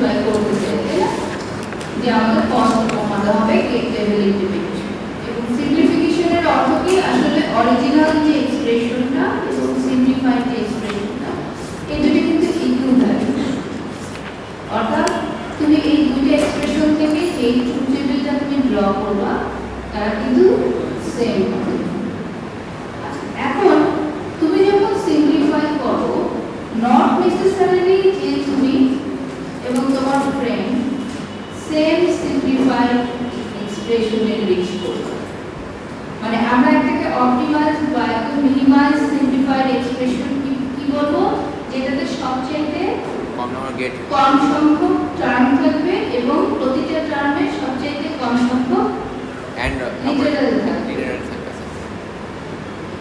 Simplify করতে চাই, তাই না? যে আমাদের কষ্ট কমাতে হবে গেট লেভেল ইন্টিগ্রেশন। এবং সিম্পলিফিকেশনের অর্থ কি? আসলে অরিজিনাল যে এক্সপ্রেশনটা এবং সিম্পলিফাইড যে এক্সপ্রেশনটা এই দুটো কিন্তু ইকুয়াল থাকে। অর্থাৎ তুমি এই দুটো এক্সপ্রেশন থেকে যে ট্রুথ টেবিলটা তুমি ড্র করবা তারা কিন্তু সেম হবে। এখন তুমি যখন সিম্পলিফাই করো, নট নেসেসারিলি যে তুমি এবং তোমার ফ্রেন্ড সেম সিম্পলিফাইড এক্সপ্রেশনে রিচ করবে। মানে আমরা এটাকে অপটিমাইজ বা একদম মিনিমাইজ সিম্পলিফাইড এক্সপ্রেশন কি বলবো, যেটাতে সবচেয়ে কম সংখ্যক টার্ম থাকবে এবং প্রতিটা টার্মে সবচেয়ে কম সংখ্যক লিটারাল থাকবে।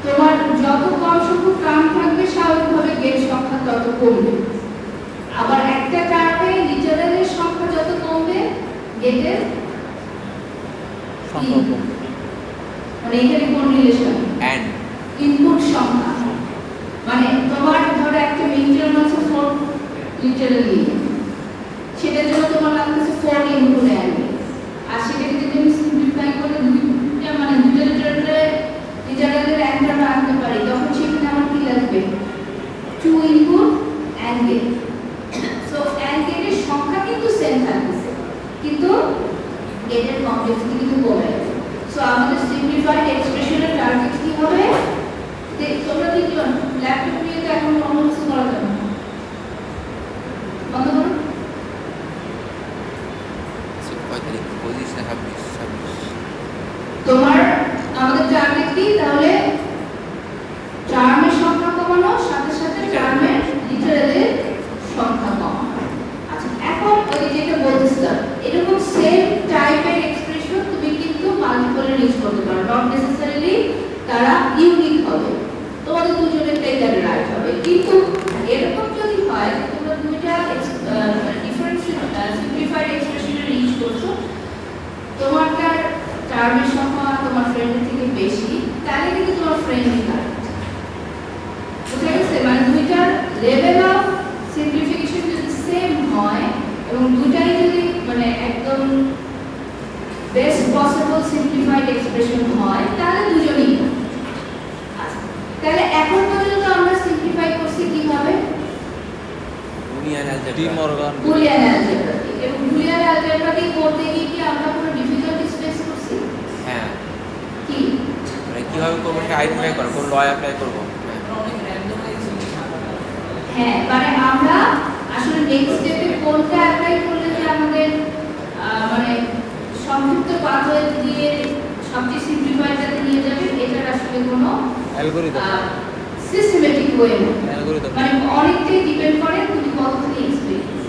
তোমার যত কম সংখ্যক টার্ম থাকবে স্বাভাবিকভাবে গেট সংখ্যা তত কমবে। আবার একটা টার্মে লিটারালের সংখ্যা যত কমবে গেটের সংখ্যা কমবে। মানে এখানে কোন রিলেশন? এন্ড ইনপুট সংখ্যা। মানে তোমার ধরো একটা মিটার আছে 4 লিটারালি, সেটার জন্য তোমার লাগতেছে 4 ইনপুট এন্ড। আর সেটাকে যদি আমি সিম্পলিফাই করে দুইটা মানে দুইটা লিটারালের একটা রাখতে পারি, তখন সেখানে আমার কি লাগবে? 2 input AND gate. So AND গেটের সংখ্যা কিন্তু সেম থাকতেছে, কিন্তু গেটের কমপ্লেক্সিটি কিন্তু কমে যাবে। সো আমাদের সিম্পলিফাইড এক্সপ্রেশনের টার্গেট কি হবে? তোমরা দেখো ল্যাপটপ নিয়ে তো এখন অন্য কিছু করা যাবে না। বন্ধ করো। তোমার আমাদের টার্গেট কি তাহলে? টার্মের সংখ্যা কমানো, সাথে সাথে টার্মের লিটারালের সংখ্যা কমানো। আচ্ছা, এখন ওই যেটা বলছিলাম, এরকম সেম টাইপের এক্সপ্রেশন তুমি কিন্তু মাল্টিপলে রিচ করতে পারো। নট নেসেসারিলি তারা ইউনিক হবে, তোমাদের দুজনেরটাই তাহলে রাইট হবে। কিন্তু এরকম যদি হয় যে তোমরা দুইটা ডিফারেন্ট সিম্পলিফাইড এক্সপ্রেশনে রিচ করছো, তোমারটার টার্মের সংখ্যা তোমার ফ্রেন্ডের থেকে বেশি, তাহলে কিন্তু তোমার ফ্রেন্ডই কারেক্ট। বুঝা গেছে? মানে দুইটার লেভেল অফ সিম্পলিফিকেশন যদি সেম হয় এবং দুটাই যদি মানে একদম বেস্ট পসিবল সিম্পলিফাইড এক্সপ্রেশন হয়, তাহলে দুজনেই। আচ্ছা, তাহলে এখন পর্যন্ত আমরা সিম্পলিফাই করছি কিভাবে? Boolean algebra. এবং বুলিয়ান অ্যালজেব্রা দিয়ে করতে গিয়ে কি আমরা কোনো ডিফিকাল্টি ফেস করছি? হ্যাঁ। কি মানে কিভাবে করব? সেটা আইডেন্টিফাই করব, কোন ল অ্যাপ্লাই করব। হ্যাঁ, মানে আমরা আসলে নেক্সট স্টেপে কোনটা অ্যাপ্লাই করলে যে আমাদের মানে সংক্ষিপ্ত পাথওয়ে দিয়ে সবচেয়ে সিম্পলিফাইডটাতে নিয়ে যাবে, এটার আসলে কোনো অ্যালগরিদম সিস্টেমেটিক ওয়ে না। মানে অনেকটাই ডিপেন্ড করে তুমি কতখানি এক্সপেরিয়েন্স,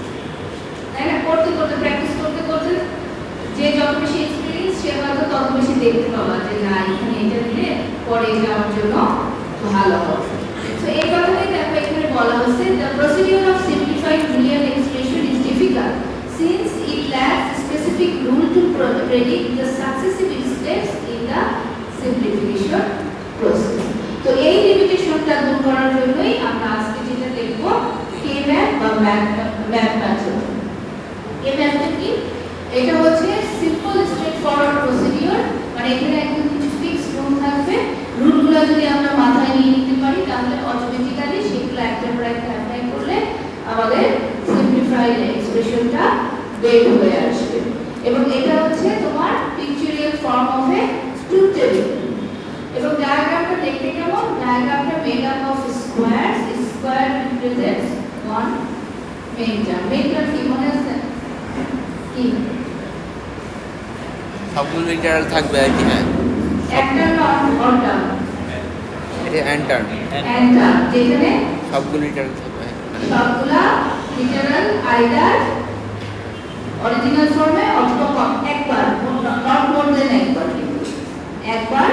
তাই না? করতে করতে প্র্যাকটিস করতে করতে যে যত বেশি এক্সপেরিয়েন্স সে হয়তো তত বেশি দেখতে পাবা যে না এখানে এটা দিলে পরে এটা আমার জন্য ভালো হবে। তো এই কথাটাই দেখো এখানে বলা হচ্ছে, the procedure of simplified Boolean expression is difficult since it lacks specific rule to predict the successive steps in the simplification process. তো এই লিমিটেশনটা দূর করার জন্যই আমরা আজকে যেটা দেখব K-ম্যাপ বা ম্যাপ মেথড। K-ম্যাপটা কি? এটা হচ্ছে সিম্পল স্ট্রেট ফরওয়ার্ড প্রসিডিওর। মানে এখানে একদম কিছু ফিক্সড রুল থাকবে, রুলগুলো যদি আমরা মাথায় নিয়ে নিতে পারি তাহলে অটোমেটিক্যালি সেগুলো একটার পর একটা অ্যাপ্লাই করলে আমাদের সিম্পলিফাইড এক্সপ্রেশনটা বের হয়ে আসবে। এবং এটা হচ্ছে তোমার pictorial form of a truth table. এবং ডায়াগ্রামটা দেখতে কেমন? ডায়াগ্রামটা made up of squares. Square represents one main term. Main term কি মনে আছে? কি সবগুলো লিটারাল থাকবে আর কি? হ্যাঁ, একটা অন টার্ম, এটা এন্টার যেখানে সবগুলো লিটারাল থাকবে, সবগুলা লিটারাল আইদার অরিজিনাল ফর্মে অথবা একবার, নট মোর দেন একবার, কিন্তু একবার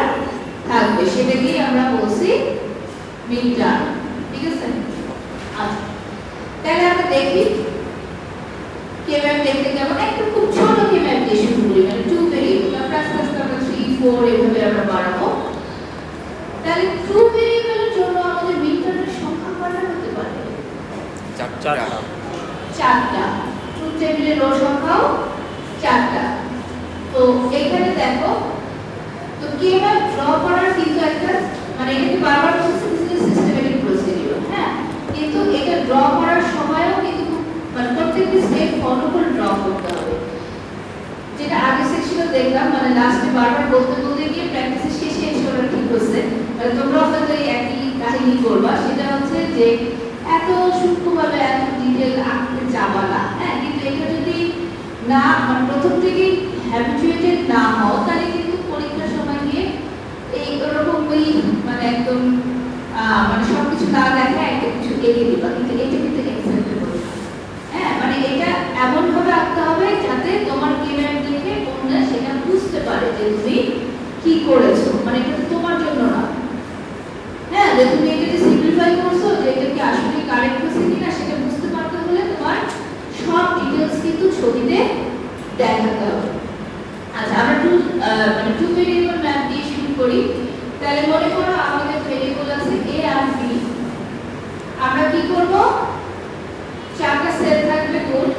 থাকবে। সেটাকেই আমরা বলছি মিড টার্ম। ঠিক আছে? আচ্ছা, তাহলে আমরা দেখি K-ম্যাপ দেখতে কেমন। একটা খুব ছোট K-ম্যাপ দিয়ে শুরু করি, মানে 2 ভেরিয়েবল। তারপর আস্তে আস্তে আমরা 3, 4 এভাবে আমরা বাড়াবো। তাহলে 2 ভেরিয়েবলের জন্য আমাদের মিড টার্মের সংখ্যা কয়টা হতে পারে? 4টা। ট্রুথ টেবিল এলিমেন্টের রো সংখ্যাও 4টা। তো এখানে দেখো, তো কেএমএফ ড্র করার কিন্তু একটা মানে এটা কি বারবার বলছি সিস্টেমেটিক প্রসিডিউর, হ্যাঁ, কিন্তু এটা ড্র করার সময়ও কিন্তু মানে প্রত্যেকটি স্টেপ ফলো করে ড্র করতে হবে। যেটা আগে সেকশনে দেখলাম, মানে লাস্টে বারবার বলতে বলতে গিয়ে প্র্যাকটিসের শেষে এসে ওরা ঠিক হচ্ছে, মানে তোমরা হয়তো একই কাহিনী করবা, সেটা হচ্ছে যে এত সূক্ষ্মভাবে এত ডিটেইল আঁকতে যাবা না, হ্যাঁ, কিন্তু এটা যদি না মানে প্রথম থেকেই হ্যাবিচুয়েটেড না হও, তাহলে কিন্তু পরীক্ষার সময় গিয়ে এই ওরকমই মানে একদম মানে সবকিছু না দেখা একটা কিছু এগিয়ে দিবা, কিন্তু এটা কিন্তু অ্যাকসেপ্টেবল না। হ্যাঁ, মানে এটা এমন ভাবে আঁকতে হবে যাতে তোমার কেমেরা দেখে অন্যরা সেটা বুঝতে পারে যে তুমি কি করেছো, মানে এটা তো তোমার জন্য না, হ্যাঁ, যে তুমি এটা যে সিম্পলিফাই করছো, যে এটা কি আসলে কারেক্ট হচ্ছে কিনা সেটা বুঝতে পারতে হলে তোমার সব ডিটেইলস কিন্তু ছবিতে দেখাতে হবে। আচ্ছা, আমরা টু ভেরিয়েবল ম্যাপ দিয়ে শুরু করি। তাহলে মনে করো আমাদের ভেরিয়েবল আছে a আর b, আমরা কি করব, 4টা সেল থাকবে গুণ।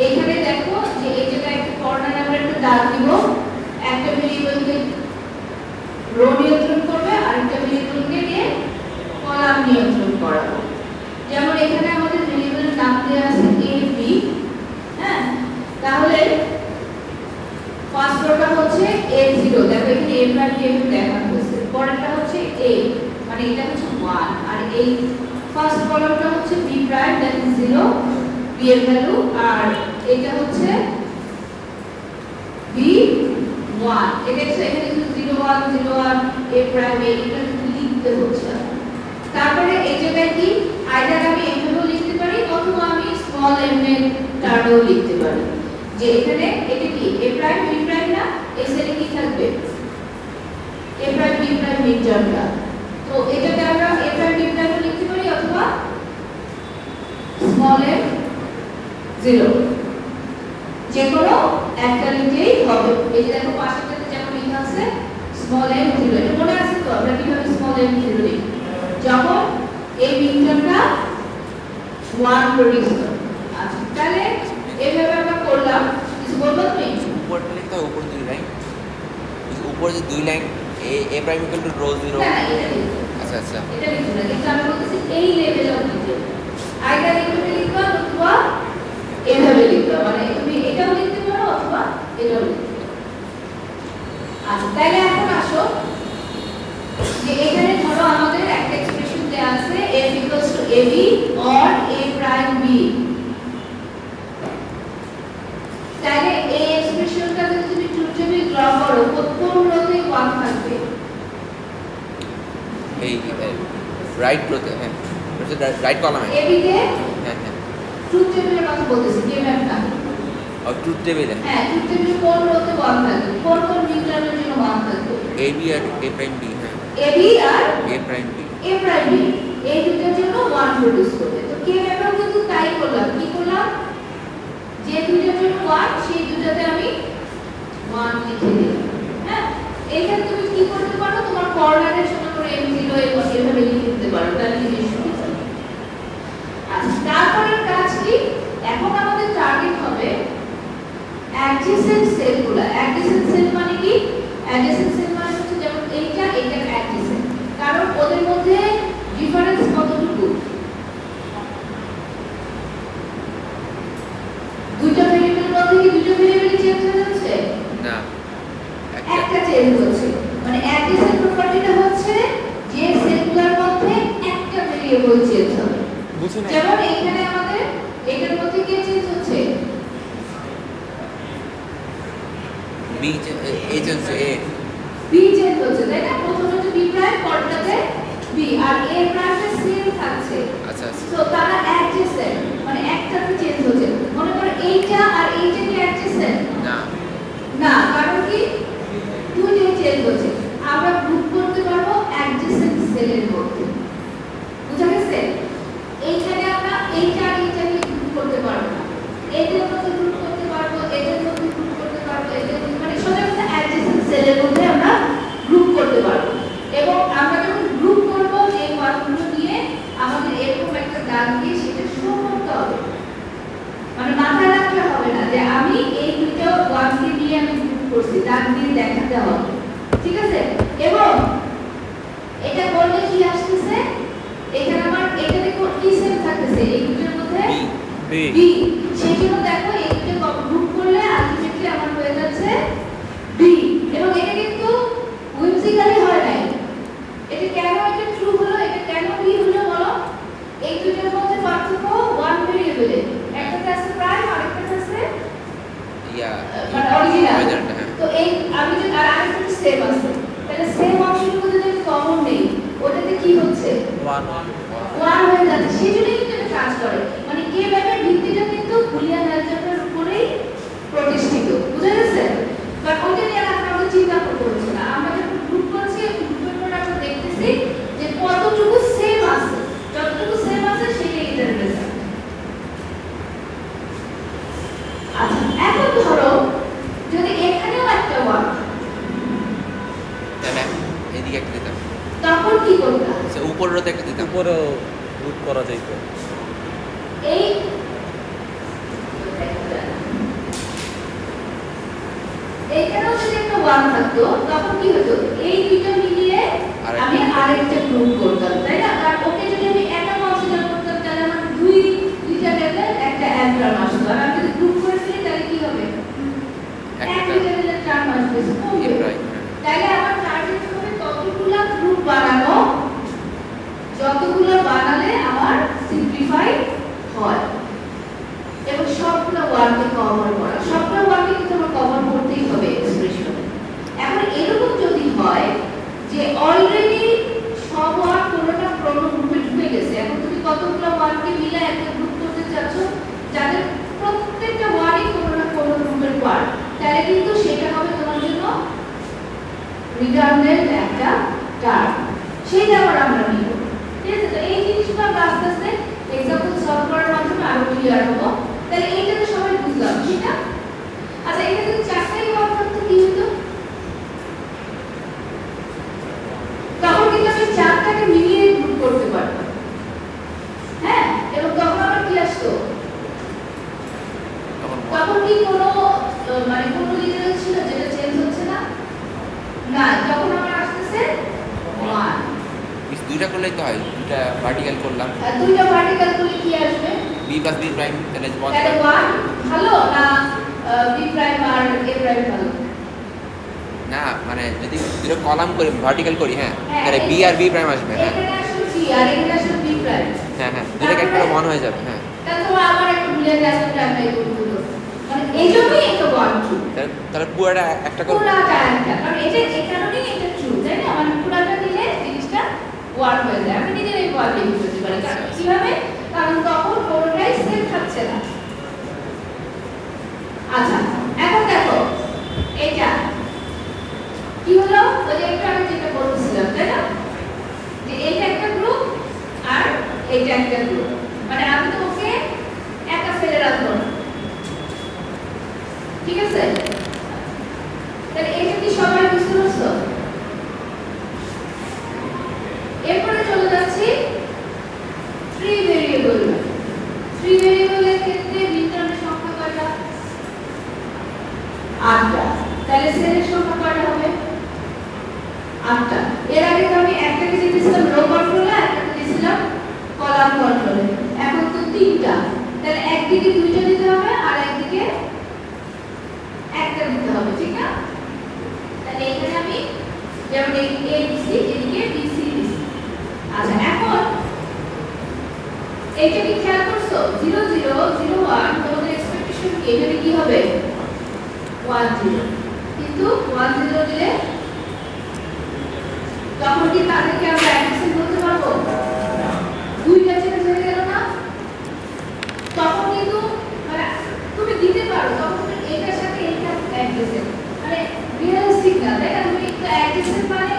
এখানে দেখো যে এই জায়গায় একটা কর্নারে আমরা একটা দাগ দিব, একটা ভেরিয়েবলকে রো নিয়ন্ত্রণ করবে, আরেকটা ভেরিয়েবলকে দিয়ে কলাম নিয়ন্ত্রণ করাবো। যেমন এখানে আমাদের ভেরিয়েবলের নাম দেওয়া আছে a b, হ্যাঁ, তাহলে ফার্স্ট রোটা হচ্ছে a0, দেখো এখানে a প্রাইম দিয়ে দেখানো হয়েছে, পরেরটা হচ্ছে a মানে এটা হচ্ছে 1, আর এই ফার্স্ট কলামটা হচ্ছে b prime, that is 0 b এর ভ্যালু, আর এটা হচ্ছে b1, এটা হচ্ছে এখানে কিন্তু 01 01 a প্রাইম এটা কিন্তু লিখতে হচ্ছে। তারপরে এই জায়গায় কি আইদার আমি এভাবেও লিখতে পারি অথবা আমি স্মল m এর টার্মেও লিখতে পারি, যে এখানে এটা কি a প্রাইম b প্রাইম না, এই সেলে কি থাকবে a প্রাইম b প্রাইম মিডটার্মটা, তো এটাকে আমরা a প্রাইম b প্রাইম লিখতে পারি অথবা স্মল m 0, যে কোনো একটা লিখলেই হবে। এই যে দেখো পাশেরটাতে যেমন লেখা আছে স্মল m 0, এটা মনে আছে তো আমরা কিভাবে স্মল m 0 লিখি, যখন এই মিডটার্মটা 1 প্রডিউস করে। আচ্ছা, তাহলে এইভাবে আমরা করলাম, কিছু বলবো তুমি? উপরটা লিখতে হবে, উপর 2 লাইন, উপরে যে 2 line a prime equal to rho 0। না না, এটা লিখতে, আচ্ছা আচ্ছা, এটা লিখতে না, কিন্তু আমি বলতেছি এই লেভেলেও লিখতে, আইদার এইভাবে লিখবা অথবা এভাবে লিখবা, মানে তুমি এটাও লিখতে পারো অথবা এটাও লিখতে পারো। আচ্ছা, তাহলে এখন আসো যে এখানে ধরো আমাদের একটা এক্সপ্রেশন দেয়া আছে f ab or a prime b, তাহলে এই এক্সপ্রেশনটা যদি তুমি ট্রুথ টেবিল ড্র করো, কোন রোতে 1 থাকবে? এই রাইট রোতে, হ্যাঁ রাইট কলামে, ab তে হ্যাঁ হ্যাঁ, ট্রুথ টেবিলের কথা বলতেছি, কেএমএফ না, আর ট্রুথ টেবিলে হ্যাঁ, ট্রুথ টেবিলে কোন রোতে 1 থাকবে, কোন মিডটার্মের জন্য 1 থাকবে? ab আর a প্রাইম b, হ্যাঁ ab আর a prime b, a prime b, এই দুটোর জন্য 1 প্রডিউস করবে। তো কেএমএফ কিন্তু তাই করলাম, কি করলাম, যে দুটোর জন্য 1 সেই দুটোতে আমি 1 লিখে দিলাম, হ্যাঁ। এখানে তুমি কি করতে পারো, তোমার কর্নারের জন্য করে m0 এভাবে লিখে দিতে পারো, তাহলে জিনিস সুবিধা। আচ্ছা, তারপরের কাজ কি, এখন আমাদের টার্গেট হবে অ্যাডজেসেন্ট সেলগুলো। অ্যাডজেসেন্ট সেল মানে কি, অ্যাডজেসেন্ট সেল মানে হচ্ছে যেমন এইটা এইটার অ্যাডজেসেন্ট, কারণ ওদের মধ্যে ডিফারেন্স কতটুকু, দুইটা ভেরিয়েবলের মধ্যে কি দুটো ভেরিয়েবল চেঞ্জ হয়ে যাচ্ছে না একটা চেঞ্জ হচ্ছে, মানে অ্যাডজেসেন্ট প্রপার্টিটা হচ্ছে যে সেলগুলোর মধ্যে একটা ভেরিয়েবল চেঞ্জ হবে। বুঝছেন, যেমন এখানে আমাদের এটার মধ্যে কি চেঞ্জ হচ্ছে, b a change a, b change হচ্ছে, তাই না? প্রথমে তো b প্রাইম, পরেরটাতে b, আর a প্রাইমে সেম থাকছে। আচ্ছা আচ্ছা, সো তারা অ্যাডজেসেন্ট, মানে একটাতে চেঞ্জ হচ্ছে। মনে করো এইটা আর এইটা কি অ্যাডজেসেন্ট না না, কারণ কি দুইটাই চেঞ্জ হচ্ছে। আমরা গ্রুপ করতে পারবো অ্যাডজেসেন্ট সেলের মধ্যে, বুঝা গেছে? এইখানে আমরা এইটা আর এইটাকে গ্রুপ করতে পারবো না, এদের মধ্যে গ্রুপ করতে পারবো, এদের মধ্যে গ্রুপ করতে পারবো, এদের মধ্যে, মানে সোজা কথা অ্যাডজেসেন্ট সেলের মধ্যে আমরা গ্রুপ করতে পারবো। এবং আমরা যখন গ্রুপ করব, এই ওয়ার্ডগুলো নিয়ে আমাদের এরকম একটা দাগ দিয়ে সেটা শো করতে হবে, মানে মাথায় রাখতে হবে না যে দেওয়া হবে, ঠিক আছে? এবং এটা করলে কি আসতেছে, এখানে আমার এটা দেখো কি সেম থাকতেছে এই দুটোর মধ্যে বি বি, সেই জন্য দেখো এই দুটো গ্রুপ করলে আলটিমেটলি আমার হয়ে যাচ্ছে বি। এবং এটা কিন্তু হুইমসিক্যালি হয় নাই, এটা কেন এটা ট্রু হলো, এটা কেন বি হলো বলো? এই দুটোর মধ্যে পার্থক্য ওয়ান ভেরিয়েবলে, একটাতে আছে প্রাইম আর একটাতে আছে ইয়া মানে অরিজিনাল। অরিজিনালটা, হ্যাঁ। তো এই আমি যে আর আরেকটা সেম আছে, তাহলে সেম অংশটুকু যদি আমি কমন নেই, ওটাতে কি হচ্ছে? ওয়ান ওয়ান হয়ে যাচ্ছে। সেই জন্যই কিন্তু এটা কাজ করে, মানে কে ব্যাপের ভিত্তিটা কিন্তু বুলিয়ান অ্যালজেব্রার উপরেই প্রতিষ্ঠিত, বুঝা গেছে? বাট ওইটা নিয়ে আর আমরা চিন্তা করতে হচ্ছে না, আমরা যখন গ্রুপ করছি গ্রুপের পর আমরা দেখতেছি যে কতটুকু সেম আছে, যতটুকু সেম আছে সেটাই এটার রেজাল্ট। আচ্ছা, এখন ধরো যদি এখানেও একটা ওয়ান, তাহলে এদিকে একটা দিতাম, তখন কি করতাম? সে উপরের রোতে একটা দিতাম। উপরেও গ্রুপ করা যাইত। এই এইখানেও যদি একটা ওয়ান থাকতো তখন কি হতো? এই দুইটা মিলিয়ে আরেকটা। আমি আরেকটা গ্রুপ করতাম, তাই না? আর ওকে যদি আমি একা কনসিডার করতাম তাহলে আমার দুইটা লেভেল একটা অ্যালগ্রাম আসতো। আর আমি যদি গ্রুপ করে ফেলি তাহলে কি হবে? একটা একটা লেভেলের টার্ম আসবে, কমবে। এপ্রাই, তাহলে আমার টার্গেট হবে কতগুলো গ্রুপ বানানো, যতগুলো বানালে আমার সিম্পলিফাই হয় এবং সবগুলো ওয়ার্ডকে কভার করা, সবগুলো ওয়ার্ডকে কিন্তু আমার কভার করতেই হবে এক্সপ্রেশনে। এখন এরকম যদি হয় যে অলরেডি সব ওয়ার্ড কোনোটা কোনো গ্রুপে ঢুকে গেছে, এখন তুমি কতগুলো ওয়ার্ডকে মিলে একটা গ্রুপ করতে চাচ্ছ যাদের প্রত্যেকটা ওয়ার্ডই কোনো না কোনো গ্রুপের ওয়ার্ড, তাহলে কিন্তু সেটা হবে তোমার জন্য রিডান্ডেন্ট একটা টার্ম, সেইটা আবার আমরা নিব, ঠিক আছে? তো এই জিনিসগুলো আমরা আস্তে আস্তে এক্সাম্পল সলভ করার মাধ্যমে আরো ক্লিয়ার হবো। তাহলে এইটা তো সবাই বুঝলাম, ঠিক না? আচ্ছা, এটা যদি চারটাই ওয়ার্ড থাকতো কি হতো? তখন কিন্তু আমি চারটাকে মিলিয়ে গ্রুপ করতে পারতাম, হ্যাঁ? এবং তখন আমার কি আসতো? তখন তখন কি কোনো মানে কোনো লিটারেল ছিল যেটা চেঞ্জ হচ্ছে না? না, তখন আমার আসতেছে ওয়ান। দুইটা করলেই তো হয়, দুইটা ভার্টিক্যাল করলাম, আর দুইটা ভার্টিক্যাল করলে কি আসবে? বি প্লাস বি প্রাইম, তাহলে তাহলে ওয়ান ভালো না বি প্রাইম আর এ প্রাইম ভালো? না, মানে যদি দুটো কলাম করি ভার্টিক্যাল করি, হ্যাঁ, হ্যাঁ, তাহলে বি আর বি প্রাইম আসবে, হ্যাঁ এখানে আসলে বি আর এখানে আসলে বি প্রাইম। হ্যাঁ হ্যাঁ, দুটোকে একটা মন হয়ে যাবে, হ্যাঁ। তাহলে তোমার আবার একটা বুলিয়ান অ্যালজেব্রা অ্যাপ্লাই করতে হলো, মানে এইজন্যই এটা ওয়ান ট্রু, তাহলে পুরোটা একটা করে পুরাটা একটা, কারণ এটা এই কারণেই এটা ট্রু, তাই না? মানে পুরাটা নিলে জিনিসটা ওয়ান হয়ে যায়। আমি নিজের এই ওয়ান লিখে ফেলতে পারি, কারণ কিভাবে? কারণ তখন কোনোটাই সেম থাকছে না। আচ্ছা, এখন দেখো এটা কি হলো? ওই যে একটু আগে যেটা বলছিলাম, তাই না? যে এইটা একটা গ্রুপ আর এইটা একটা গ্রুপ, মানে আমি তো ওকে একা ফেলে রাখবো না, ঠিক আছে? তাহলে এটা কি সবাই বুঝতে পারছো? এরপরে চলে যাচ্ছি থ্রি ভেরিয়েবল। থ্রি ভেরিয়েবলের ক্ষেত্রে রিটার্নের সংখ্যা কয়টা? 8টা। তাহলে সেলের সংখ্যা কয়টা হবে? 8টা। এর আগে তো আমি একটাকে দিয়েছিলাম রো কন্ট্রোলে, একটাকে দিয়েছিলাম কলাম কন্ট্রোলে, এখন তো 3টা। তাহলে একদিকে 2টা দিতে হবে আর একদিকে একটা দিতে হবে, ঠিক না? তাহলে এখানে আমি যেমন এই এ দিছি, এদিকে বি সি দিছি। আচ্ছা, এখন এইটা কি খেয়াল করছো? 0 0 0 1 তোমাদের এক্সপেকটেশন কি? এখানে কি হবে? 1 0, কিন্তু 1 0 দিলে তখন কি তাদেরকে আমরা অ্যাডমিশন করতে পারবো? দুইটা চেঞ্জ হয়ে গেল না? তখন কিন্তু মানে তুমি দিতে পারো, তখন তুমি এটার সাথে এইটা অ্যাডজাস্ট, মানে রিয়েলিস্টিক না, তাই না? তুমি একটু অ্যাডজাস্ট মানে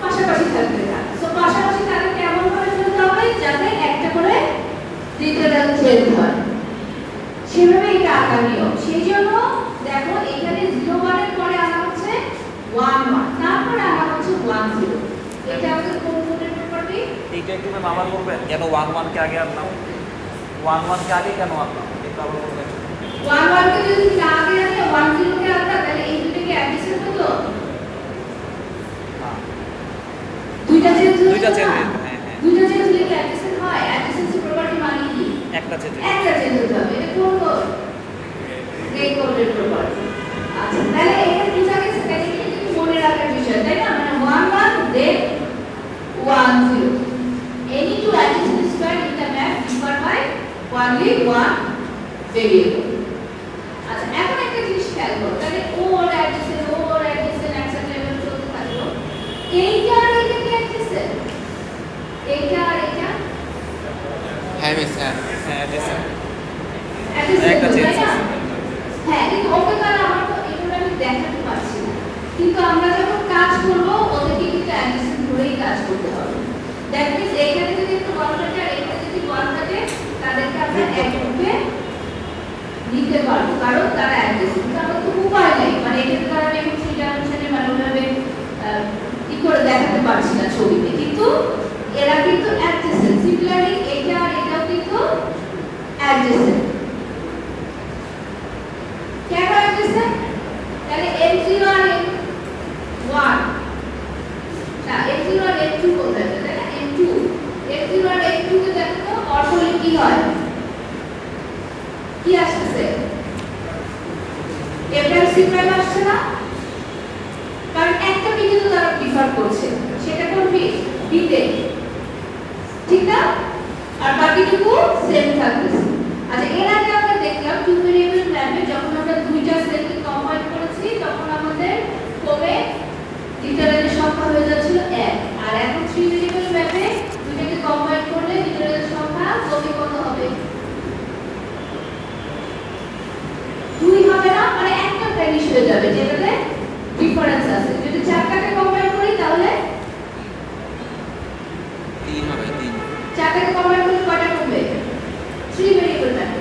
পাশাপাশি থাকবে না। সো পাশাপাশি তাদেরকে এমন ভাবে ফেলতে হবে যাতে একটা করে লিটারাল চেঞ্জ হয়, সেভাবে এটা আঁকা নিয়ম। সেই জন্য দেখো এখানে 0 1 এর পরে আনা হচ্ছে 1 1, তারপরে আনা হচ্ছে 1 0। এটা আমাদের কোন কোডের প্রপার্টি? এইটা একটু ম্যাম আবার বলবেন কেন 1 1 কে আগে আনলাম? 1 1 কে আগে কেন আনলাম এটা আবার বলবেন। 1 1 কে যদি না আগে আনে 1 0 কে আনতা তাহলে এই দুটোকে অ্যাডিশন হতো, দুইটা হতো না? চেঞ্জ, হ্যাঁ হ্যাঁ, দুইটা চেঞ্জ হলে কি অ্যাডজেসেন্ট হয়? অ্যাডজেসেন্সি প্রপার্টি মানে কি? একটা চেঞ্জ। একটা চেঞ্জ হতে হবে। এটা কোন কোড? গ্রে কোডের প্রপার্টি। আচ্ছা, তাহলে এখানে বুঝা গেছে তাহলে এটা কিন্তু মনে রাখার বিষয়, তাই না? মানে 1 1 then 1 0. Any two adjacent square in the map differ by only one variable. আচ্ছা, এখন একটা জিনিস খেয়াল করো, তাহলে ও ওর অ্যাডজেসেন্ট অ্যাকসেপ্ট লেভেল চলতে থাকলো। এইটা আর এইটা কি অ্যাডজেসেন্ট? এইটা আর এইটা হ্যাঁ মিস, হ্যাঁ হ্যাঁ adjacent। অ্যাডজেসেন্ট, একটা তাই চেঞ্জ না? আছে। হ্যাঁ, কিন্তু ওকে তাহলে আমার তো এগুলো আমি দেখাতে পারছি না। কিন্তু আমরা যখন কাজ করব ওদেরকে কিন্তু অ্যাডজেসেন্ট ধরেই কাজ করতে হবে। দ্যাট মিন্স এখানে যদি একটা বল থাকে আর এখানে যদি বল থাকে তাদেরকে আমরা এক গ্রুপে নিতে পারবো, কারণ তারা অ্যাডজেসেন্ট। কিন্তু আমার তো উপায় নেই, মানে এটাতে তারা আমি এখন থ্রি ডাইমেনশনে মানে ওইভাবে কি করে দেখাতে পারছি না ছবিতে, কিন্তু এরা কিন্তু অ্যাডজেসেন্ট। সিমিলারলি এটা আর এটাও কিন্তু অ্যাডজেসেন্ট। কেন অ্যাডজেসেন্ট? তাহলে m0 আর m1 না, m0 আর m2 কোথায় আছে, তাই না? m2 m0 আর m2 কে দেখো তো অর করলে কি হয়? কি আসছে? f' c' আসছে না? কারণ একটা বিন্দু তো তারা ডিফার করছে, সেটা কোন বিট? বিতে, ঠিক না? আর বাকিটুকু সেম থাকতেছে। আচ্ছা, এর আগে আমরা দেখলাম টু ভেরিয়েবল ম্যাপে যখন আমরা দুইটা সেলকে কম্বাইন করেছি তখন আমাদের কমে লিটারেলের সংখ্যা হয়ে যাচ্ছিল 1, আর এখন থ্রি ভেরিয়েবল ম্যাপে দুইটাকে কম্বাইন করলে লিটারেলের সংখ্যা কমে কত হবে? 2 হবে না, মানে একটা ভ্যানিশ হয়ে যাবে যেটাতে ডিফারেন্স আছে। যদি চারটাকে কম্বাইন করি তাহলে 3 হবে, 3। চারটাকে কম্বাইন করলে কয়টা কমবে? থ্রি ভেরিয়েবল ম্যাপে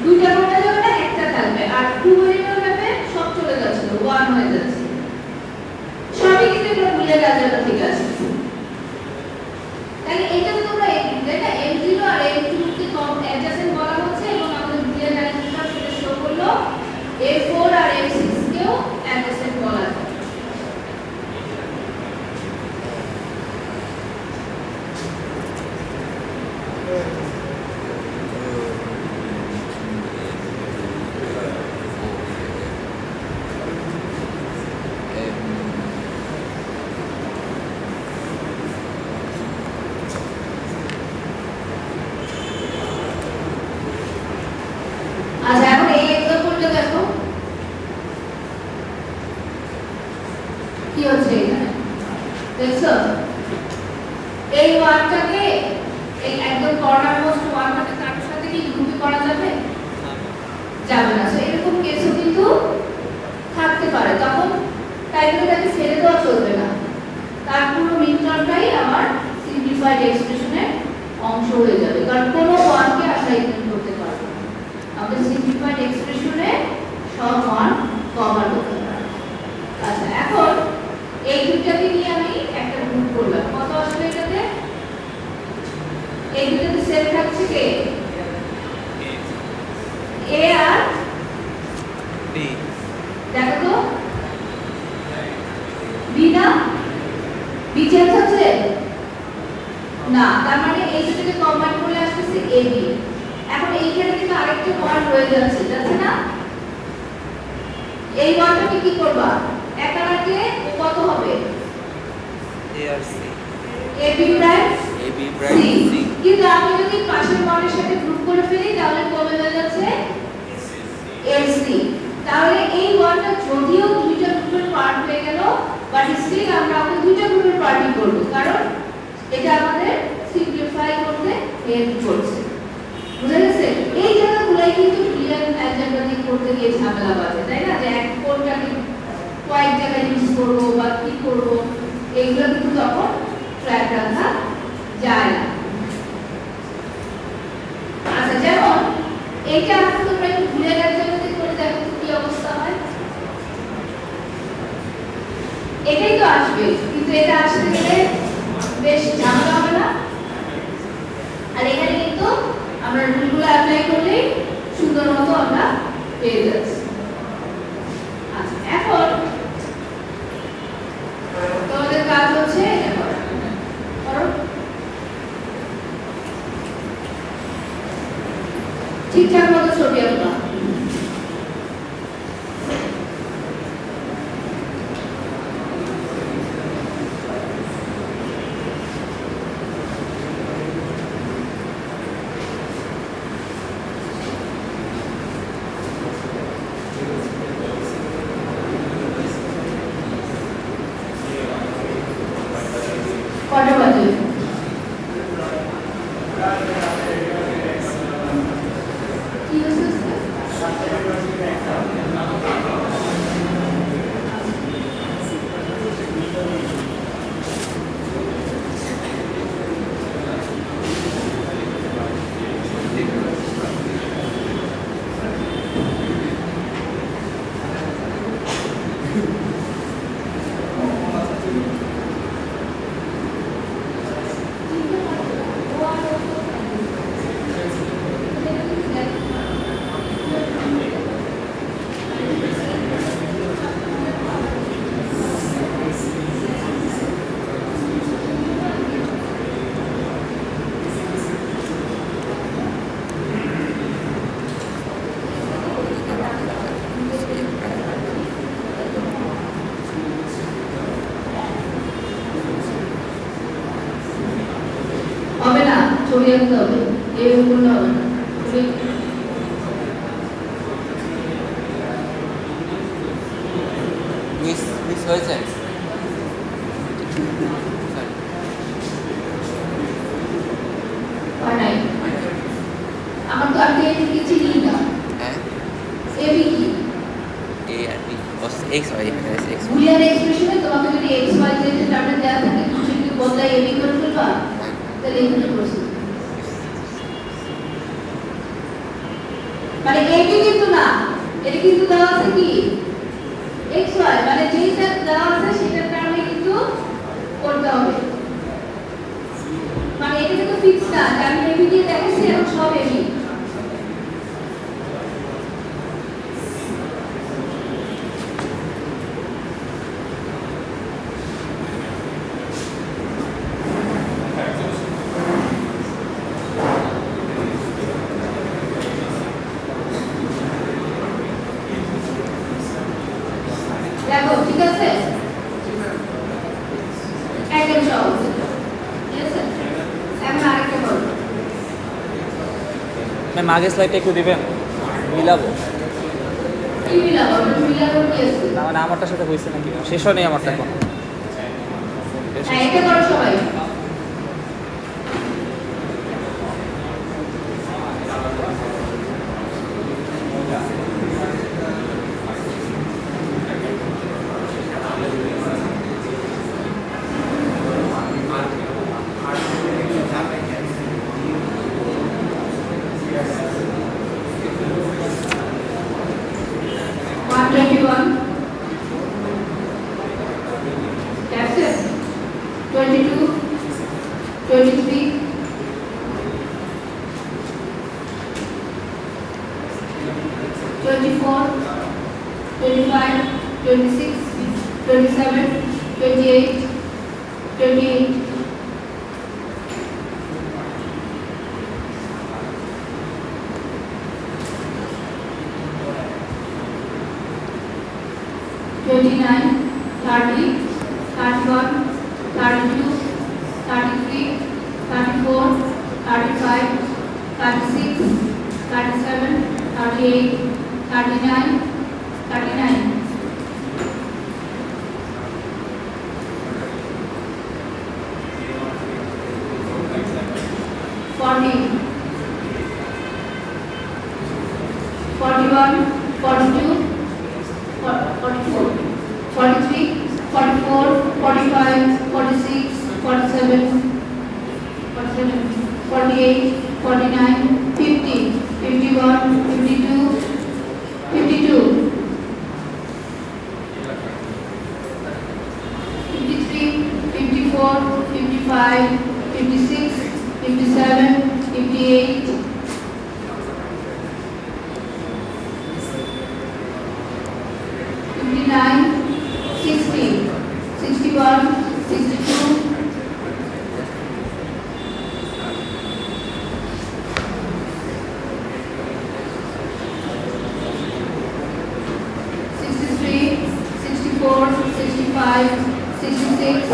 দুইটা কমে যাবে না, একটা থাকবে। আর টু ভেরিয়েবল ম্যাপে সব চলে যাচ্ছে, 1 হয়ে যাচ্ছে। সবই কিন্তু এগুলো বুলিয়ান অ্যালজেব্রা থেকে আসছে। তাহলে এটা তো তোমরা এটা m0 আর m2 কে অ্যাডজাসেন্ট বলা হচ্ছে এবং আমাদের বুলিয়ান অ্যালজেব্রা সেটা শো করলো m4 আর m6 কেও অ্যাডজাসেন্ট বলা হয়। আচ্ছা, এখন এই এক্সাম্পলটা দেখো কি হচ্ছে এখানে, দেখছো? এই ওয়ানটাকে এই একদম কর্নার মোস্ট ওয়ানটাকে তার সাথে কি গ্রুপ করা যাবে? যাবে না। সো এরকম কেসও কিন্তু থাকতে পারে, তখন টাইপটাকে ছেড়ে দেওয়া চলবে না, তার পুরো মিন টার্মটাই আমার সিম্পলিফাইড এক্সপ্রেশনের অংশ হয়ে যাবে, কারণ কোনো ওয়ানকে আমরা ইগনোর করতে পারবো না। আমাদের সিম্পলিফাইড এক্সপ্রেশনে সব ওয়ান কমন হতে পারে। আচ্ছা, এখন এই দুটাকে নিয়ে আমি একটা গ্রুপ করলাম। কত আসলে এটাতে? এই দুটাতে সেট থাকছে কে? এ আর বি। দেখো তো বি না, বি চেঞ্জ হচ্ছে না, তার মানে এই দুটোকে কম্বাইন করলে আসছে এ বি। এখন এইখানে কিন্তু আরেকটা ওয়ান রয়ে যাচ্ছে, যাচ্ছে না? এই ওয়ানটাকে কি করবা? একা রাখলে কত হবে? এ আর C. A B prime AB prime C. C। কিন্তু আমি যদি পাশের ওয়ানের সাথে গ্রুপ করে ফেলি তাহলে কমে হয়ে যাচ্ছে এসি। তাহলে এই ওয়ানটা যদিও দুইটা গ্রুপের পার্ট হয়ে গেল, বাট স্টিল আমরা ওকে দুইটা গ্রুপের পার্টই করব, কারণ এটা আমাদের সিম্পলিফাই করতে হেল্প করছে। বুঝা গেছে? এই জায়গাগুলাই কিন্তু বুলিয়ান অ্যালজেব্রা দিয়ে করতে গিয়ে ঝামেলা বাজে, তাই না? যে এক কোনটাকে কয়েক জায়গায় ইউজ করব বা কি করব, এইগুলো কিন্তু তখন ট্র্যাক রাখা যায় না। আচ্ছা, যেমন এইটা আমরা তোমরা একটু বুলিয়ান অ্যালজেব্রা দিয়ে করে দেখো তো কি অবস্থা হয়। এটাই তো আসবে, কিন্তু এটা আসতে গেলে বেশ ঝামেলা হবে না? আর এখানে কিন্তু আমরা রুলগুলো অ্যাপ্লাই করলেই সুন্দর মতো আমরা পেয়ে যাচ্ছি। আচ্ছা, এখন তোমাদের কাজ হচ্ছে এটা করা। ঠিকঠাক মতো ছবি আঁকবা। কটা বাজে? কি হয়েছে স্যার? হবে না, ছবি আঁকতে হবে, এরকম করলে হবে না। মিস মিস হয়েছে হয় নাই। আমার তো আপনি এটি চিনি না। হ্যাঁ এবি কি? এ আর বি এক্স হয় এক্স বুলিয়ান এক্সপ্রেশনে তোমাকে যদি এক্স ওয়াই জেড এর টার্মে দেওয়া থাকে তুমি সেটাকে বদলাই এবি করে ফেলবা, তাহলে এখানে প্রশ্ন মানে এবি কিন্তু না, এটা কিন্তু দেওয়া আছে কি এক্স ওয়াই, মানে যেটা দেওয়া আছে সেটার টার্মে কিন্তু করতে হবে। মানে এটা কিন্তু ফিক্স না, আমি এবি দিয়ে দেখাচ্ছি এখন সব এবি। দেখো ঠিক আছে, একদম সহজ, ঠিক আছে। এখন আরেকটা বলো। ম্যাম আগের স্লাইডটা একটু দিবেন, মিলাবো। কি মিলাবো? মিলাবো কি আছে? না মানে আমারটার সাথে হয়েছে নাকি, শেষ হয়নি আমারটা এখন। হ্যাঁ, এটা করো সবাই। That's it. 22, 23, 24, 25, 26, 27, 28, 28, 29, 30, 31, 32, 33, 34, 35, 36, 37, 38, 39, 39. Forty, 41, 42, 44, 43, 44, 45, 46, 47, 48, 49, 50, 51, 52, 52, 53, 54, 55, 56, 57, 58, 59, 60, 61, 62, 63, 66,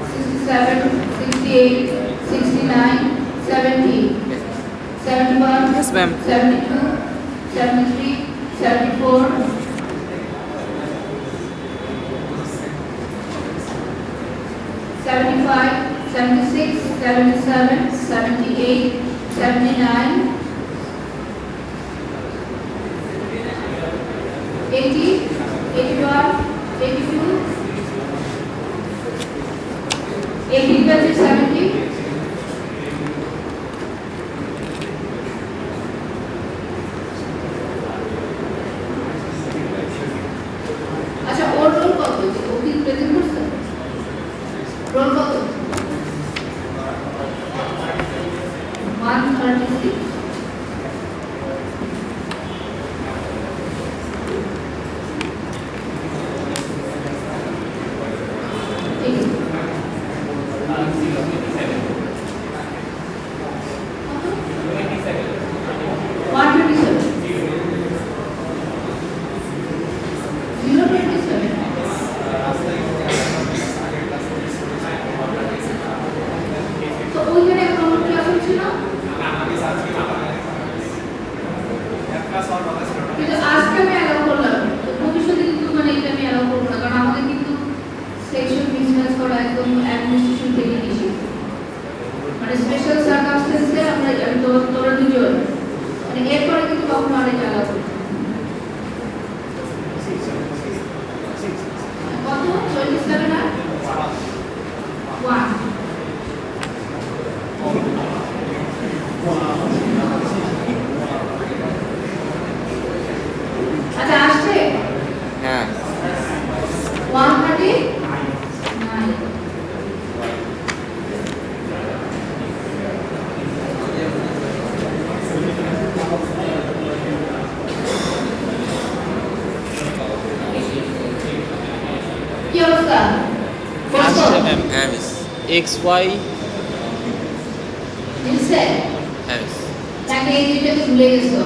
67, 68, 69, 70, 71, Yes, ma'am. 72, 73, 74, 75, 76, 77, 78, 79, 80, 81, 82, 80 plus 70, আচ্ছা ওর রোল কত ও কি প্রেজেন্ট করছে রোল কত 136 ঠিক আছে 127 তো ওইখানে একটা নোট ক্লাস হচ্ছিল কিন্তু আজকে আমি অ্যালাউ করলাম তো ভবিষ্যতে কিন্তু মানে এটা আমি অ্যালাউ করবো না কারণ আমাদের কিন্তু সেকশন বিজনেস করা একদম অ্যাডমিনিস্ট্রেশন থেকে নিষেধ মানে স্পেশাল সার্কামস্টেন্সে আমরা আমি তোরা দুজন মানে এরপরে কিন্তু কখনো আরেক অ্যালাউ করবো কত 27 আর 1 আচ্ছা আসছে হ্যাঁ 139 কি অবস্থা আসছে ম্যাম হ্যাঁ মিস এক্স ওয়াই মিলছে হ্যাঁ মিস নাকি এই দুইটাকে ভুলে গেছো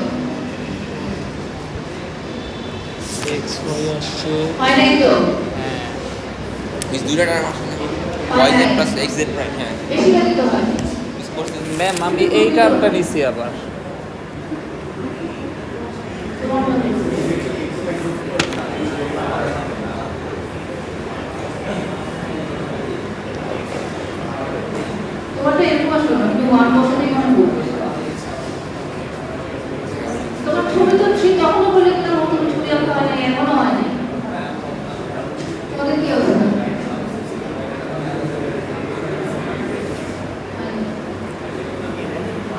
এক্স ওয়াই আসছে হয় নাই তো হ্যাঁ মিস দুইটা টার্ম আসে না Y Z plus X Z prime হ্যাঁ বেশিরভাগই তো হয় মিস করছেন ম্যাম আমি এই টার্মটা নিছি আবার তোমার মনে হয়। তোমারটা এরকম আসলো না তুমি 1 বছরে কেমন বলছো তোমার ছবি তো ঠিক তখনও বলে দিলাম নতুন ছবি আঁকতে হয় না এখনো হয় না তোমাদের কি অবস্থা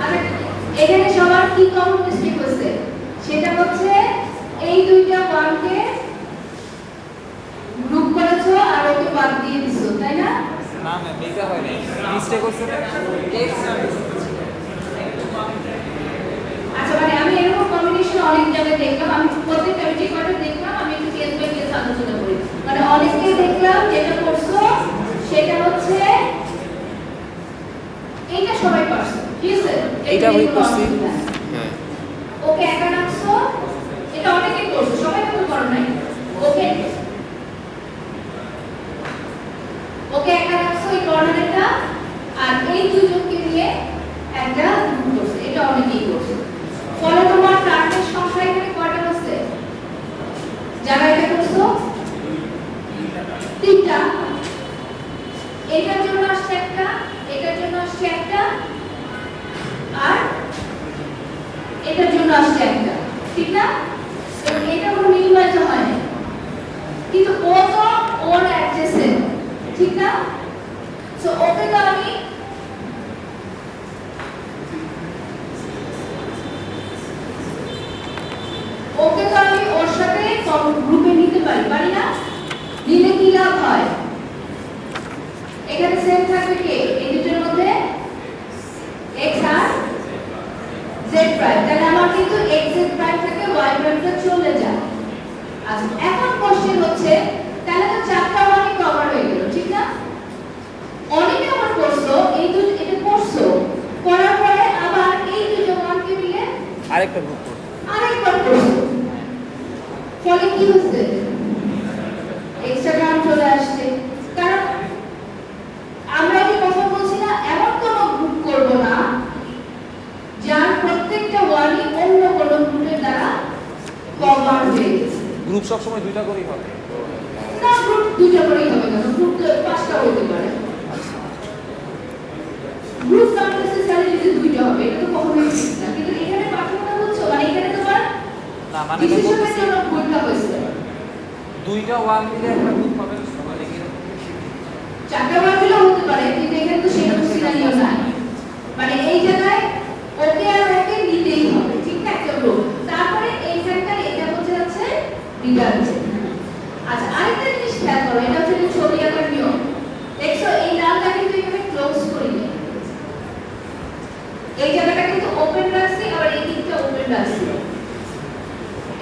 আরে এখানে সবার কি কমন মিস্টেক হচ্ছে সেটা হচ্ছে এই দুইটা ওয়ানকে গ্রুপ করেছো আর ওকে বাদ দিয়ে দিছো তাই না না ম্যাম এইটা হয় নাই মিস্টেক হচ্ছে এক্স আচ্ছা মানে আমি এরকম কম্বিনেশন অনেক জায়গায় দেখলাম আমি প্রত্যেকটা যে কটা দেখলাম আমি একটু কেস বাই কেস আলোচনা করি মানে অনেকেই দেখলাম যেটা করছো সেটা হচ্ছে এইটা সবাই পারছে ঠিক আছে এইটা আমি করছি। হ্যাঁ ওকে একা রাখছো এটা অনেকেই করছো সবাই কিন্তু করো নাই ওকে ওকে একা রাখছো এই কর্নারটা আর এই দুজনকে নিয়ে একটা গ্রুপ করছে এটা অনেকেই করছে ফলে তোমার টার্গেট সংখ্যা এখানে কয়টা হচ্ছে যারা এটা করছো তিনটা এটার জন্য আসছে একটা এটার জন্য আসছে একটা আর এটার জন্য আসছে একটা ঠিক না এবং এটা কোনো মিনিমাইজ হয় না কিন্তু ও তো ওর অ্যাডজাসেন্ট ঠিক না সো ওকে তো আমি ওকে তো আমি ওর সাথে গ্রুপে নিতে পারি না নিলে কি লাভ হয় এখানে সেম থাকবে কে এই দুটোর মধ্যে x আর z প্রাইম তাহলে আমার কিন্তু x z প্রাইম থেকে y প্রাইমটা চলে যায় আচ্ছা এখন কোশ্চেন হচ্ছে তাহলে তো চারটা ওয়ানই কভার হয়ে গেল ঠিক না অনেকে আবার করছো এই দুটো এটা করছো করার পরে আবার এই দুটো ওয়ানকে মিলে আরেকটা গ্রুপ করব আরেকবার করছো ফলে কি হচ্ছে, এক্সট্রা টার্ম চলে আসছে। কারণ আমরা এই কথা বলছি না, এমন কোনো গ্রুপ করব না যার প্রত্যেকটা ওয়ার্ডই অন্য কোনো গ্রুপের দ্বারা কভার হয়ে গেছে। গ্রুপ সবসময় দুইটা করেই হবে। না, গ্রুপ দুইটা করেই হবে না, গ্রুপ তো পাঁচটা হতে পারে। গ্রুপ নট নেসেসারি যে দুইটা হবে এটা তো কখনোই ঠিক না, কিন্তু এখানে পার্থক্যটা হচ্ছে মানে এখানে তোমার না মানে ডিসিশনের জন্য ভুলটা হয়েছে। দুইটা ওয়ান মিলে একটা গ্রুপ হবে, মানে কি চারটা ওয়ার্ড মিলে হতে পারে, কিন্তু এখানে তো সেরকম সিনারিও নাই। মানে এই জায়গায় ওকে আর ওকে নিতেই হবে, ঠিক না, একটা গ্রুপ। তারপরে এইখানকার এটা হচ্ছে যাচ্ছে রিডান্ডেন্ট। আচ্ছা, আরেকটা জিনিস খেয়াল করো, এটা হচ্ছে ছবি আঁকার নিয়ম। দেখছো এই লালটা কিন্তু এখানে ক্লোজ করিনি, এই জায়গাটা কিন্তু ওপেন রাখছি, আবার এই দিকটা ওপেন রাখছি।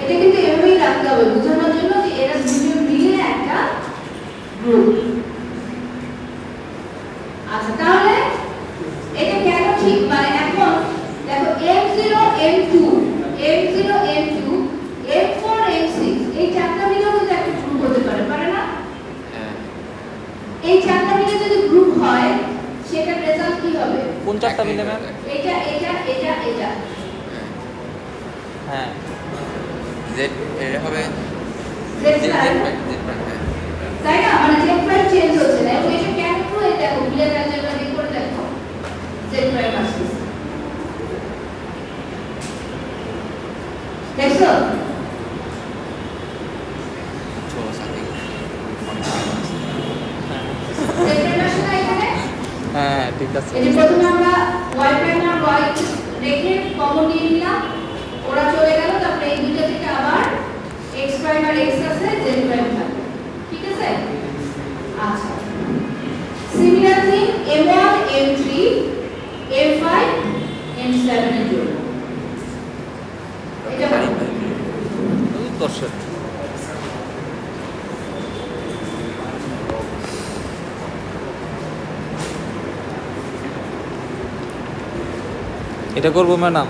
এটা কিন্তু এভাবেই রাখতে হবে বোঝানোর জন্য যে এরা দুজন মিলে একটা গ্রুপ। আচ্ছা, তাহলে এটা কেন ঠিক, মানে এখন দেখো M0 M2 M0 M2 M4 M6 এই চারটা মিলেও কিন্তু একটা গ্রুপ হতে পারে, পারে না? হ্যাঁ এই চারটা মিলে যদি গ্রুপ হয় সেটার রেজাল্ট কি হবে? কোন চারটা মিলে ম্যাম? এটা এটা এটা এটা হ্যাঁ জেড এটা হবে Z Z prime, Z prime হ্যাঁ তাই না? মানে Z প্রাইম চেঞ্জ হচ্ছে না, এবং এটা কেন ট্রু এই দেখো বিলের অ্যালজেব্রা দিয়ে করে দেখো Z প্রাইম আসছে, দেখছো? ছোট সাথে Z প্রাইম আসছে না এখানে? হ্যাঁ ঠিক আছে। এই যে প্রথমে আমরা y প্রাইম আর y রেখে কমন নিয়ে নিলাম, ওরা চলে গেল, তারপরে এই দুটো থেকে আবার x প্রাইম আর x আছে, z প্রাইম থাকবে, ঠিক আছে? আচ্ছা, similar thing m1 m3 m5 m7 এর জন্য এটা বলো। দর্শক এটা করবো ম্যাডাম।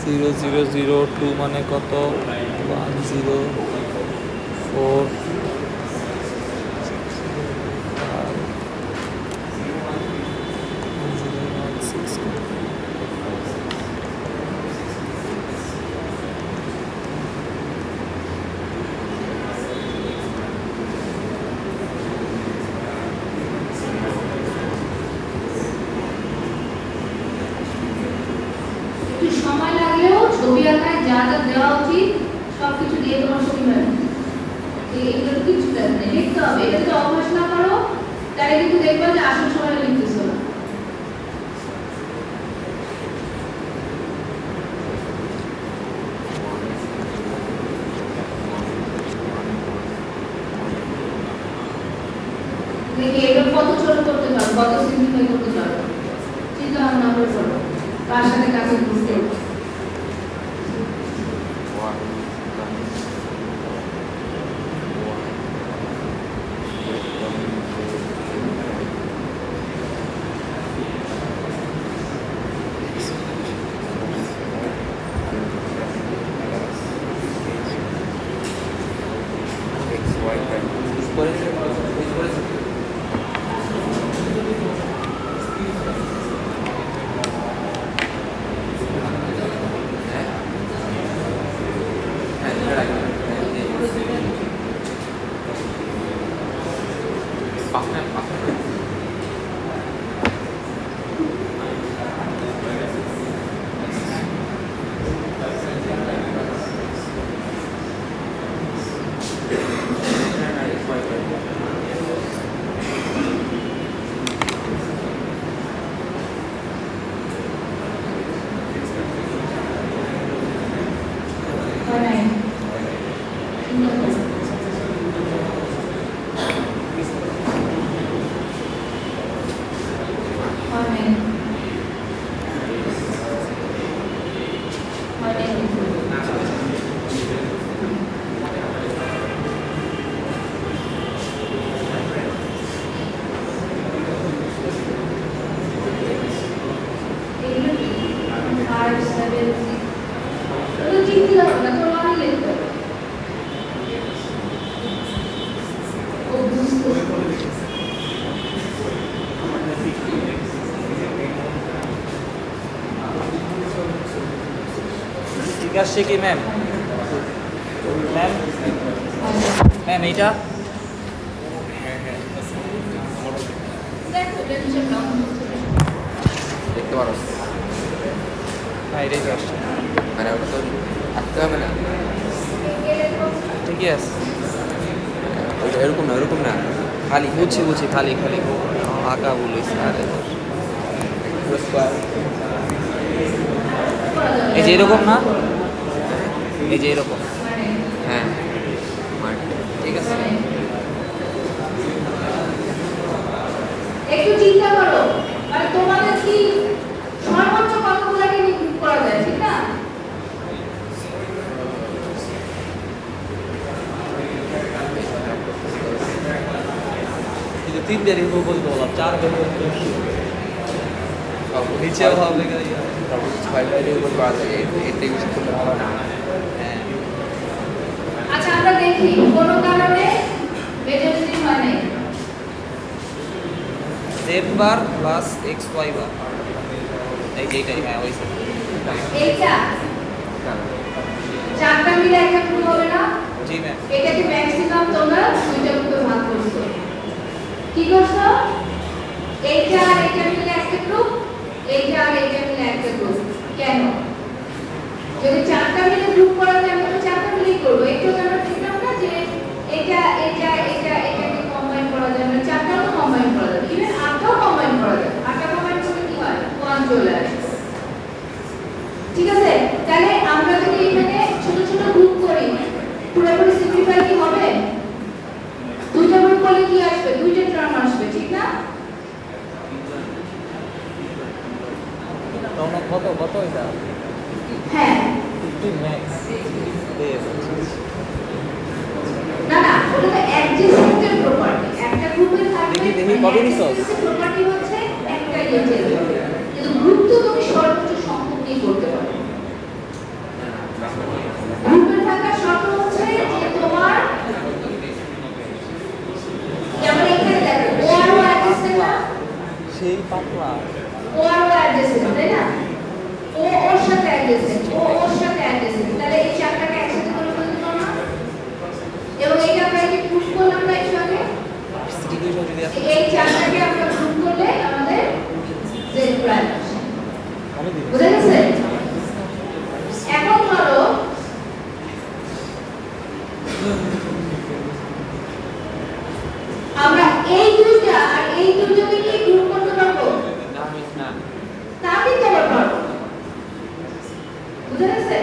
0002 মানে কত? 104 একটু সময় লাগলেও ছবি আঁকায় যা যা দেওয়া উচিত সবকিছু দিয়ে তোমার ছবি হয় না, এইগুলো কিছু লাগবে না, লিখতে হবে। এটা যদি অভ্যাস না করো তাহলে কিন্তু দেখবা যে আসল সময় লিখতেছো না। দেখি এগুলো কত ছোট করতে পারো, কত সিম্পলিফাই করতে পারো, চিন্তা ভাবনা করে করো, তার সাথে কাছে বুঝতে হবে। এক্স ওয়াই প্রাইম ইউজ করেছে ইউজ করেছে ঠিক আছে কি ম্যাম ম্যাম ম্যাম এইটা দেখো এটা নিচে ব্রাউন দেখতে পারো হ্যাঁ এটাই তো আসছে মানে ওটা তো আঁকতে হবে না, ঠিকই আছে ওইটা এরকম না, এরকম না, খালি বুঝছি বুঝছি খালি খালি আঁকা বলিস আরে স্কোয়ার। এই যে এরকম না এই যে এরকম হ্যাঁ ঠিক আছে। একটু চিন্তা করো, মানে তোমাদের কি সর্বোচ্চ কতগুলোকে নিয়ে গ্রুপ করা যায়, ঠিক না? কিন্তু 3 দেরি বলতে বললাম 4 দেরি নিচে হবে ছয়টার উপর পাওয়া যায়, এর থেকে বেশি করলে ভালো না। হ্যাঁ আচ্ছা আমরা দেখি কোন কারণে মেজরিটি হয় নাই। z বার প্লাস xy বার এই যেটাই হ্যাঁ ওই এইটা চারটা মিলে একটা গ্রুপ হবে না? জি ম্যাম এটাকে ম্যাক্সিমাম তোমরা দুইটা গ্রুপে ভাগ করছো। কি করছো? এইটা আর এইটা মিলে একটা গ্রুপ, এইটা আর এইটা মিলে একটা গ্রুপ। কেন? যদি চারটা মিলে গ্রুপ করা যায় আমরা তো চারটা মিলেই করবো। একটু আমরা দেখলাম না যে এটা এটা এটা এটাকে কম্বাইন করা যায়, আমরা চারটাও তো কম্বাইন করা যায়, ইভেন আটটাও কম্বাইন করা যায়। আটটা কম্বাইন করলে কি হয়? 1 চলে আসে। ঠিক আছে, তাহলে আমরা যদি এখানে ছোট ছোট গ্রুপ করি পুরোপুরি সিম্পলিফাই কি হবে? দুইটা গ্রুপ করলে কি আসবে? দুইটা টার্ম আসবে, ঠিক না? তোমরা কত কত এটা হ্যাঁ 15 ম্যাক্স না না, ওটা তো অ্যাডজেসেন্টের প্রপার্টি। একটা গ্রুপে থাকবে দেখি, দেখি, কবে নিছস? প্রপার্টি হচ্ছে একটাই হচ্ছে, কিন্তু গ্রুপ তো তুমি সর্বোচ্চ সংখ্যক নিয়ে করতে পারো। গ্রুপে থাকার শর্ত হচ্ছে যে তোমার যেমন এখানে দেখো ও আর ও অ্যাডজেসেন্ট না, সেই পাতলা ও আর ও অ্যাডজেসেন্ট, তাই না? ও ওর সাথে অ্যাডজেসেন্ট, ও ওর সাথে অ্যাডজেসেন্ট, তাহলে এই চারটাকে একসাথে করে ফেলতে পারো না? এবং এইটা আমরা কি পুশ করলাম না একটু আগে? এই চারটাকে আমরা গ্রুপ করলে আমাদের z প্রাইম আসে। বুঝা গেছে? এখন ধরো আমরা এই দুইটা আর এই দুইটাকে কি গ্রুপ করতে পারবো? না মিস না, তা কিন্তু আবার পারবো। বুঝা গেছে?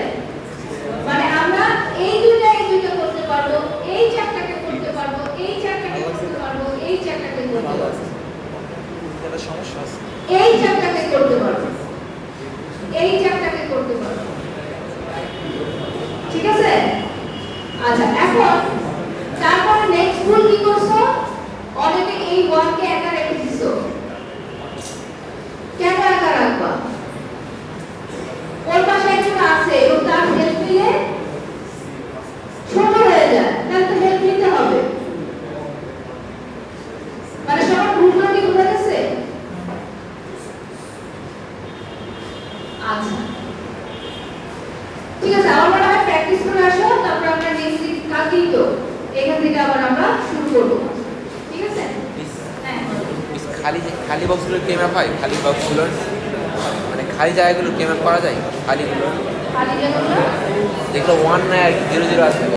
মানে আমরা এই দুইটা করতে পারবো, এই চারটাকে করতে পারবো, এই চারটাকে করতে পারবো, এই চারটাকে করতে পারবো, এটা সমস্যা আছে এই চারটাকে করতে পারবো, এই চারটাকে করতে পারবো। ঠিক আছে? আচ্ছা এখন তারপরে নেক্সট ভুল কি করছো? অনেকে এই 1 কে একা রেখে দিছো। কেন একা রাখবা? ওর পাশে একজন আছে এবং তার হেল্প নিলে ছোট হয়ে যায়, তাহলে তো হেল্প নিতে হবে। মানে সবার ভুলগুলো কি বোঝা গেছে? আচ্ছা ঠিক আছে, আবার মনে হয় প্র্যাকটিস করে আসো, তারপর আমরা নেক্সট উইক কালকেই তো এখান থেকে আবার আমরা শুরু করব। ঠিক আছে? হ্যাঁ মিস খালি খালি বক্সগুলোর কে ম্যাপ হয়? খালি বক্সগুলোর মানে খালি জায়গাগুলো কে ম্যাপ করা যায়? খালিগুলো খালি জায়গাগুলো যেগুলো 1 না 0 0 আছে